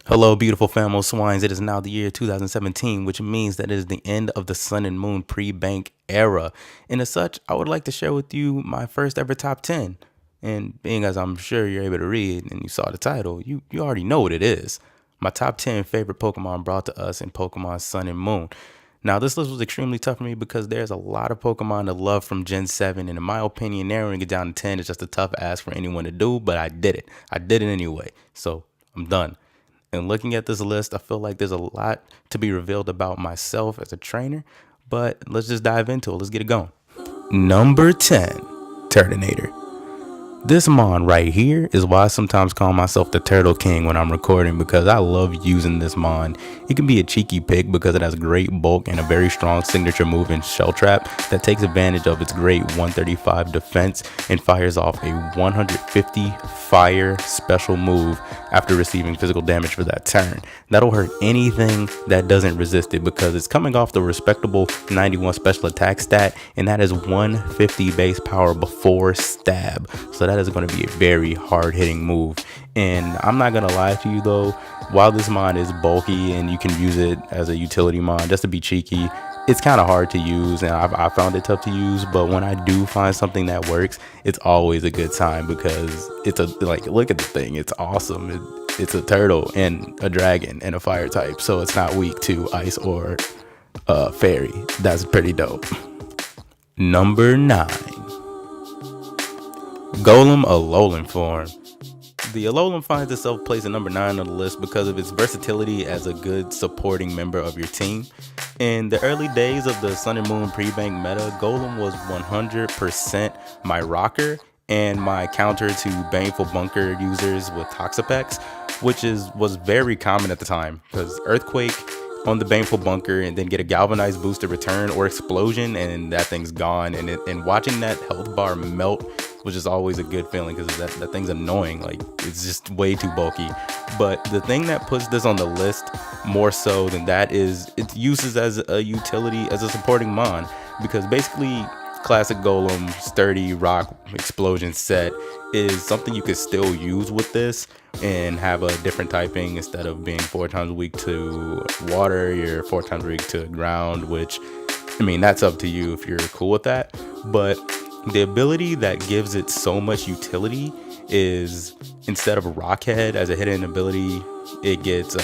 Hello, beautiful famo swines. It is now the year 2017, which means that it is the end of the Sun and Moon pre-bank era. And as such, I would like to share with you my first ever top 10. And being as I'm sure you're able to read and you saw the title, you already know what it is. My top 10 favorite Pokemon brought to us in Pokemon Sun and Moon. Now, this list was extremely tough for me because there's a lot of Pokemon to love from Gen 7. And in my opinion, narrowing it down to 10 is just a tough ask for anyone to do, but I did it. I did it anyway. So I'm done. And looking at this list, I feel like there's a lot to be revealed about myself as a trainer, but let's just dive into it. Let's get it going. Number 10, Turtonator. This mon right here is why I sometimes call myself the Turtle King when I'm recording, because I love using this mon. It can be a cheeky pick because it has great bulk and a very strong signature move in Shell Trap that takes advantage of its great 135 defense and fires off a 150 fire special move after receiving physical damage for that turn. That'll hurt anything that doesn't resist it because it's coming off the respectable 91 special attack stat, and that is 150 base power before stab. So that is going to be a very hard hitting move. And I'm not going to lie to you though, while this mon is bulky and you can use it as a utility mon just to be cheeky, it's kind of hard to use, and I found it tough to use. But when I do find something that works, it's always a good time because it's look at the thing, it's awesome. It's a turtle and a dragon and a fire type, so it's not weak to ice or fairy. That's pretty dope. Number 9, Golem Alolan form. The Alolan finds itself placed at number 9 on the list because of its versatility as a good supporting member of your team. In the early days of the Sun and Moon pre-bank meta, Golem was 100% my rocker and my counter to Baneful Bunker users with Toxapex, which was very common at the time because Earthquake on the Baneful Bunker and then get a Galvanized boost to return or Explosion and that thing's gone. And watching that health bar melt was just always a good feeling because that thing's annoying. Like, it's just way too bulky. But the thing that puts this on the list more so than that is its uses as a utility, as a supporting mon, because basically classic Golem sturdy rock explosion set is something you could still use with this and have a different typing. Instead of being 4 times weak to water, you're 4 times weak to ground, which, I mean, that's up to you if you're cool with that. But the ability that gives it so much utility is, instead of Rockhead as a hidden ability, it gets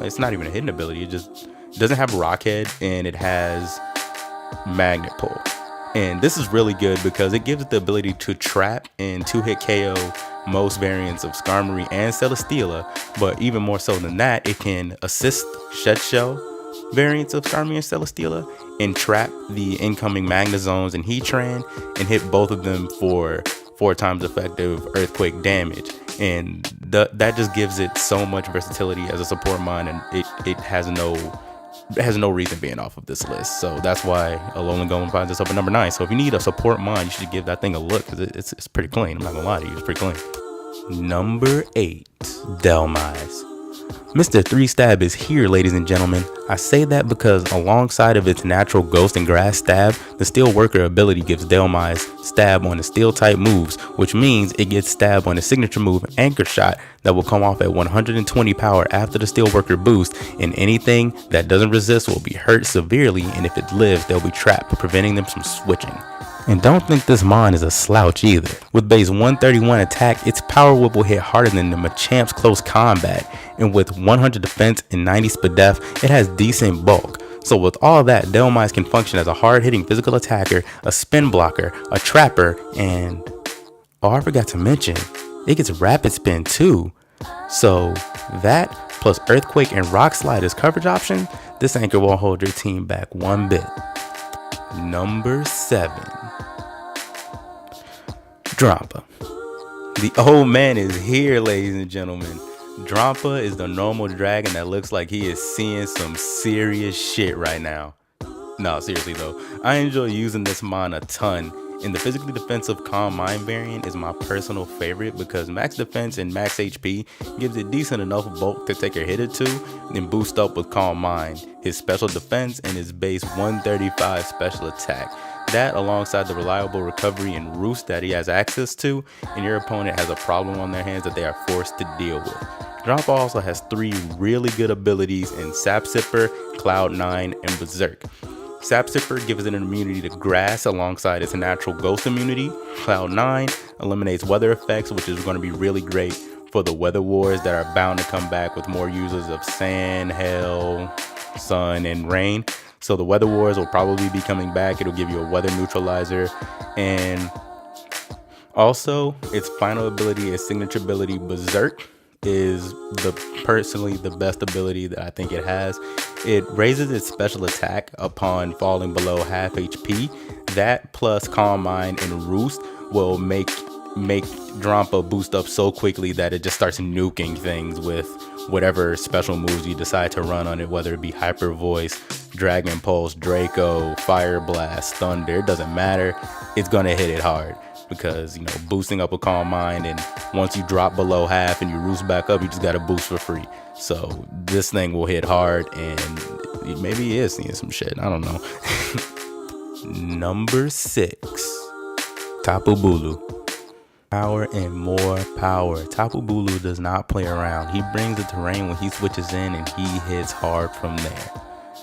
it's not even a hidden ability, it just doesn't have Rockhead, and it has Magnet Pull. And this is really good because it gives it the ability to trap and 2-hit KO most variants of Skarmory and Celesteela, but even more so than that, it can assist Shed Shell variants of Skarmory and Celesteela and trap the incoming Magnezones and Heatran and hit both of them for 4 times effective Earthquake damage. And that just gives it so much versatility as a support mon, and it has no reason being off of this list. So that's why Alolan Golem finds itself at number 9. So if you need a support mon, you should give that thing a look because it's pretty clean. I'm not gonna lie to you, it's pretty clean. Number 8, Dhelmise. Mr. 3-Stab is here, ladies and gentlemen. I say that because alongside of its natural Ghost and Grass stab, the Steel Worker ability gives Dhelmise stab on the Steel type moves, which means it gets stab on the signature move Anchor Shot that will come off at 120 power after the Steel Worker boost, and anything that doesn't resist will be hurt severely, and if it lives, they'll be trapped, preventing them from switching. And don't think this mon is a slouch either. With base 131 attack, its power whip will hit harder than the Machamp's close combat, and with 100 defense and 90 spadef, it has decent bulk. So with all that, Dhelmise can function as a hard-hitting physical attacker, a spin blocker, a trapper, and oh, I forgot to mention, it gets rapid spin too. So that plus Earthquake and Rock Slide as coverage option, this anchor won't hold your team back one bit. Number 7, Drampa. The old man is here, ladies and gentlemen. Drampa is the normal dragon that looks like he is seeing some serious shit right now. No, seriously though, I enjoy using this mon a ton, and the physically defensive Calm Mind variant is my personal favorite because max defense and max HP gives it decent enough bulk to take a hit or two, then boost up with Calm Mind, his special defense, and his base 135 special attack. That, alongside the reliable recovery and roost that he has access to, and your opponent has a problem on their hands that they are forced to deal with. Drampa also has 3 really good abilities in Sap Sipper, Cloud9, and Berserk. Sap Sipper gives it an immunity to grass alongside its natural ghost immunity. Cloud9 eliminates weather effects, which is going to be really great for the weather wars that are bound to come back with more users of sand, hail, sun, and rain. So the weather wars will probably be coming back. It'll give you a weather neutralizer. And also, its final ability, its signature ability, Berserk, is personally the best ability that I think it has. It raises its special attack upon falling below half HP. That plus Calm Mind and Roost will make Drampa boost up so quickly that it just starts nuking things with whatever special moves you decide to run on it, whether it be Hyper Voice, Dragon Pulse, Draco, Fire Blast, Thunder. It doesn't matter. It's gonna hit it hard. Because, boosting up a Calm Mind, and once you drop below half and you roost back up, you just got to boost for free. So this thing will hit hard, and maybe he is seeing some shit. I don't know. Number 6, Tapu Bulu. Power and more power. Tapu Bulu does not play around. He brings the terrain when he switches in, and he hits hard from there.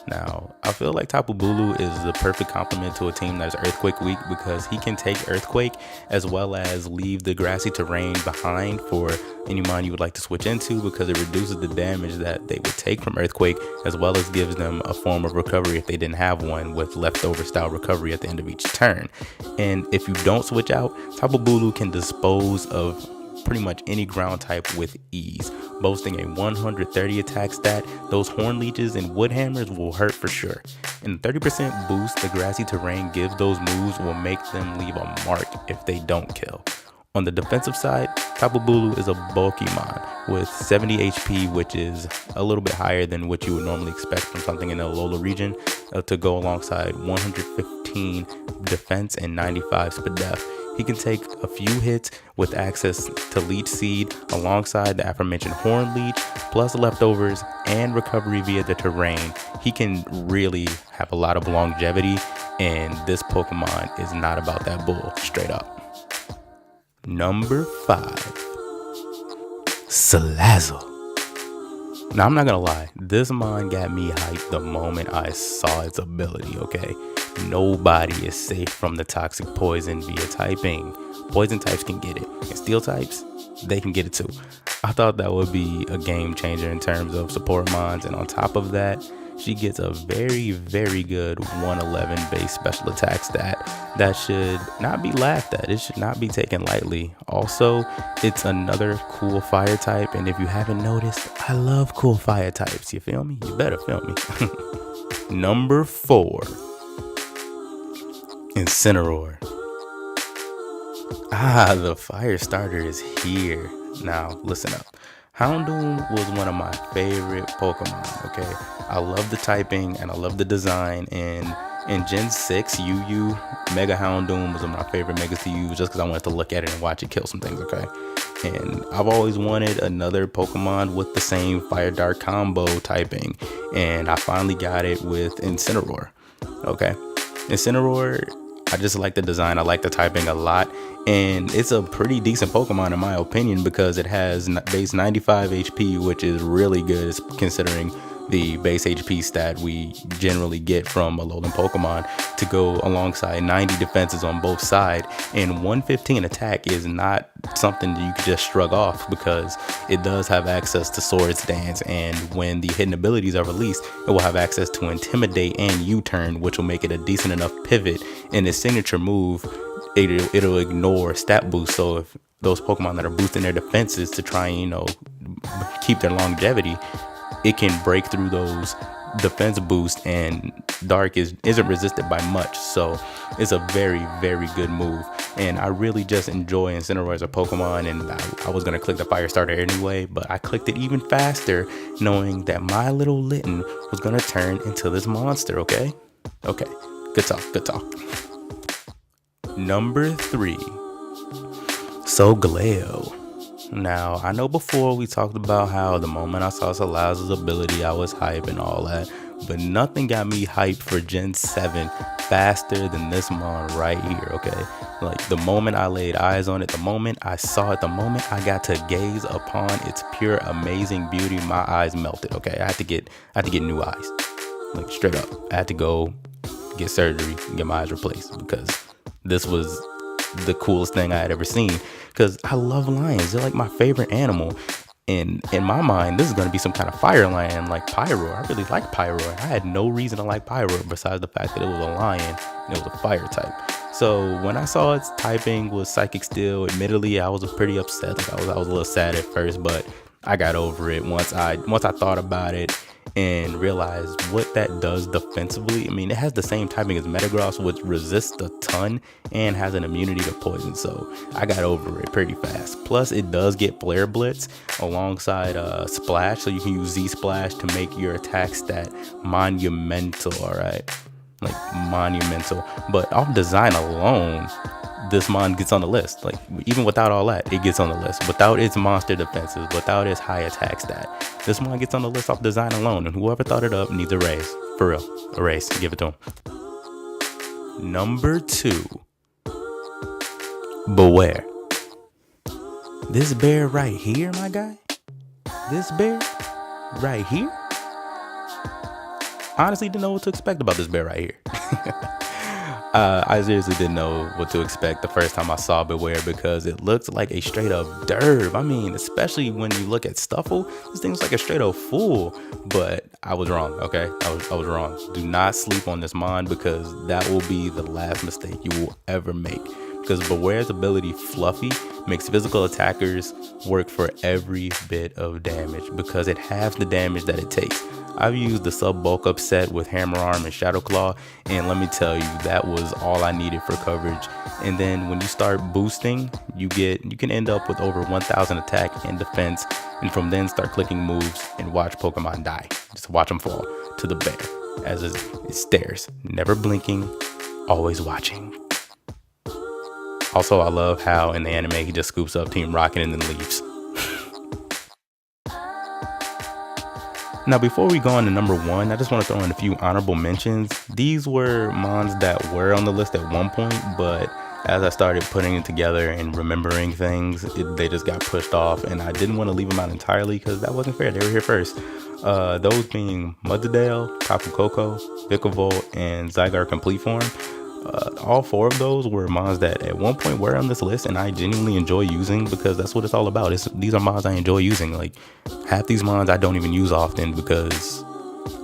Now, I feel like Tapu Bulu is the perfect complement to a team that's Earthquake weak, because he can take Earthquake as well as leave the grassy terrain behind for any mon you would like to switch into, because it reduces the damage that they would take from Earthquake, as well as gives them a form of recovery if they didn't have one, with leftover style recovery at the end of each turn. And if you don't switch out, Tapu Bulu can dispose of pretty much any ground type with ease. Boasting a 130 attack stat, those Horn Leeches and Wood Hammers will hurt for sure. And the 30% boost the grassy terrain gives those moves will make them leave a mark if they don't kill. On the defensive side, Tapu Bulu is a bulky mon with 70 HP, which is a little bit higher than what you would normally expect from something in the Alola region, to go alongside 115 defense and 95 Spadef. He can take a few hits with access to Leech Seed alongside the aforementioned Horn Leech, plus leftovers and recovery via the terrain. He can really have a lot of longevity, and this Pokemon is not about that bull, straight up. Number 5, Salazzle. Now, I'm not gonna lie, this mon got me hyped the moment I saw its ability, okay? Nobody is safe from the toxic poison via typing. Poison types can get it, and steel types, they can get it too. I thought that would be a game changer in terms of support mons, and on top of that, she gets a very, very good 111 base special attack stat that should not be laughed at. It should not be taken lightly. Also, it's another cool fire type, and if you haven't noticed, I love cool fire types. You feel me? You better feel me. Number 4, Incineroar. The fire starter is here. Now, listen up. Houndoom was one of my favorite Pokemon, okay? I love the typing and I love the design, and in Gen 6, UU, Mega Houndoom was one of my favorite Megas to use just because I wanted to look at it and watch it kill some things, okay? And I've always wanted another Pokemon with the same Fire Dark combo typing, and I finally got it with Incineroar, okay? Incineroar, I just like the design, I like the typing a lot, and it's a pretty decent Pokemon in my opinion because it has base 95 HP, which is really good considering the base HP stat we generally get from Alolan Pokemon, to go alongside 90 defenses on both sides, and 115 attack is not something that you can just shrug off because it does have access to Swords Dance, and when the hidden abilities are released, it will have access to Intimidate and U-Turn, which will make it a decent enough pivot. In its signature move, it'll ignore stat boost, so if those Pokemon that are boosting their defenses to try and keep their longevity, it can break through those defense boosts, and Dark isn't resisted by much, so it's a very, very good move. And I really just enjoy Incineroar as a Pokemon, and I was gonna click the fire starter anyway, but I clicked it even faster knowing that my little Litten was gonna turn into this monster. Okay, good talk. Number 3, Solgaleo. Now, I know before we talked about how the moment I saw Salazzle's ability, I was hype and all that, but nothing got me hyped for Gen 7 faster than this mon right here, okay? Like, the moment I laid eyes on it, the moment I saw it, the moment I got to gaze upon its pure amazing beauty, my eyes melted, okay? I had to get new eyes. Like, straight up. I had to go get surgery and get my eyes replaced because this was the coolest thing I had ever seen. Because I love lions. They're like my favorite animal. And in my mind, this is going to be some kind of fire lion like Pyro. I really like Pyro. I had no reason to like Pyro besides the fact that it was a lion and it was a fire type. So when I saw its typing was Psychic Steel, admittedly, I was pretty upset. Like, I was a little sad at first, but I got over it once I thought about it and realized what that does defensively. I mean, it has the same typing as Metagross, which resists a ton and has an immunity to poison. So I got over it pretty fast. Plus, it does get Flare Blitz alongside Splash, so you can use Z Splash to make your attack stat monumental. All right, like monumental. But off design alone, this mon gets on the list. Like, even without all that, it gets on the list. Without its monster defenses, without its high attack stat, this mon gets on the list off design alone. And whoever thought it up needs a raise. For real, a raise. Give it to him. Number 2, Beware. This bear right here, my guy. This bear right here. Honestly, didn't know what to expect about this bear right here. I seriously didn't know what to expect the first time I saw Beware because it looks like a straight up derb. I mean, especially when you look at Stuffle, this thing's like a straight up fool. But I was wrong, okay? I was wrong. Do not sleep on this mon because that will be the last mistake you will ever make. Because Beware's ability, Fluffy, makes physical attackers work for every bit of damage because it halves the damage that it takes. I've used the sub bulk up set with Hammer Arm and Shadow Claw, and let me tell you, that was all I needed for coverage. And then when you start boosting, you can end up with over 1,000 attack and defense, and from then start clicking moves and watch Pokemon die. Just watch them fall to the bear as it stares, never blinking, always watching. Also, I love how in the anime he just scoops up Team Rocket and then leaves. Now, before we go on to number 1, I just want to throw in a few honorable mentions. These were mons that were on the list at one point, but as I started putting it together and remembering things, they just got pushed off, and I didn't want to leave them out entirely because that wasn't fair. They were here first. Those being Muddadale, Tapu Koko, Vikavolt, and Zygarde Complete Form. All 4 of those were mons that at one point were on this list and I genuinely enjoy using because that's what it's all about. These are mons I enjoy using. Like, half these mons I don't even use often because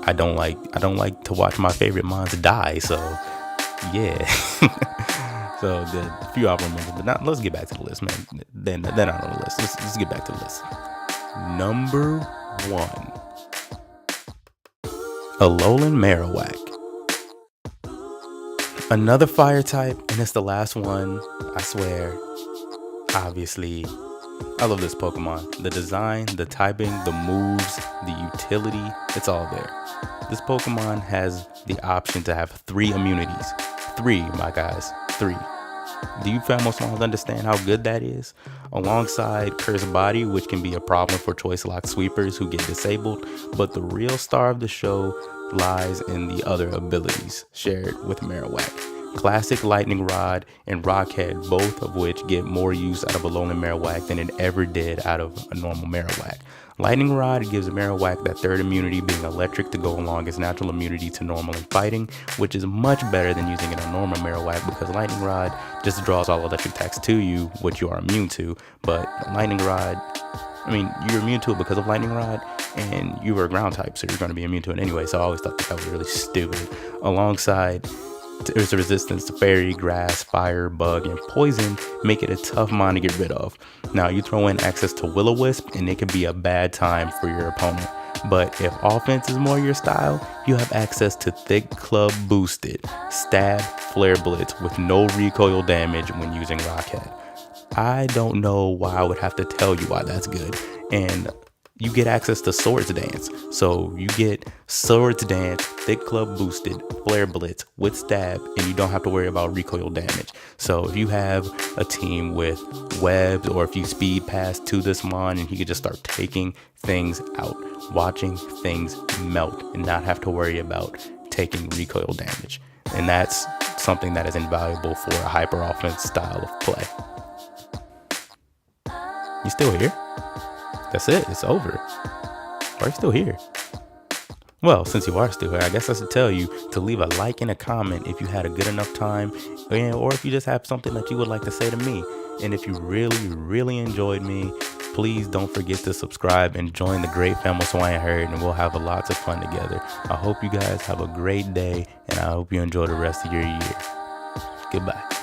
I don't like to watch my favorite mons die. So yeah. So the few honorable mentions, but now let's get back to the list, man. Then not on the list. Let's get back to the list. Number 1, Alolan Marowak. Another fire type, and it's the last one, I swear. Obviously, I love this Pokemon. The design, the typing, the moves, the utility, it's all there. This Pokemon has the option to have 3 immunities. 3, my guys, 3. Do you Famosmons understand how good that is? Alongside Cursed Body, which can be a problem for Choice Lock sweepers who get disabled, but the real star of the show lies in the other abilities shared with Marowak. Classic Lightning Rod and Rockhead, both of which get more use out of Alolan Marowak than it ever did out of a normal Marowak. Lightning Rod gives Marowak that 3rd immunity, being electric, to go along its natural immunity to normal and fighting, which is much better than using it on normal Marowak because Lightning Rod just draws all electric attacks to you, which you are immune to. But Lightning Rod, I mean, you're immune to it because of Lightning Rod, and you were a ground type, so you're going to be immune to it anyway. So I always thought that was really stupid. Alongside, there's a resistance to fairy, grass, fire, bug, and poison, make it a tough mon to get rid of. Now, you throw in access to Will-O-Wisp, and it can be a bad time for your opponent. But if offense is more your style, you have access to Thick Club Boosted, Stab, Flare Blitz with no recoil damage when using Rockhead. I don't know why I would have to tell you why that's good. And you get access to Swords Dance. So you get Swords Dance, Thick Club Boosted, Flare Blitz with Stab, and you don't have to worry about recoil damage. So if you have a team with webs, or if you speed pass to this mon and he could just start taking things out, watching things melt and not have to worry about taking recoil damage. And that's something that is invaluable for a hyper offense style of play. You still here? That's it. It's over. Why are you still here? Well, since you are still here, I guess I should tell you to leave a like and a comment if you had a good enough time, or if you just have something that you would like to say to me. And if you really enjoyed me, please don't forget to subscribe and join the great family Swine Herd, and we'll have lots of fun together. I hope you guys have a great day, and I hope you enjoy the rest of your year. Goodbye.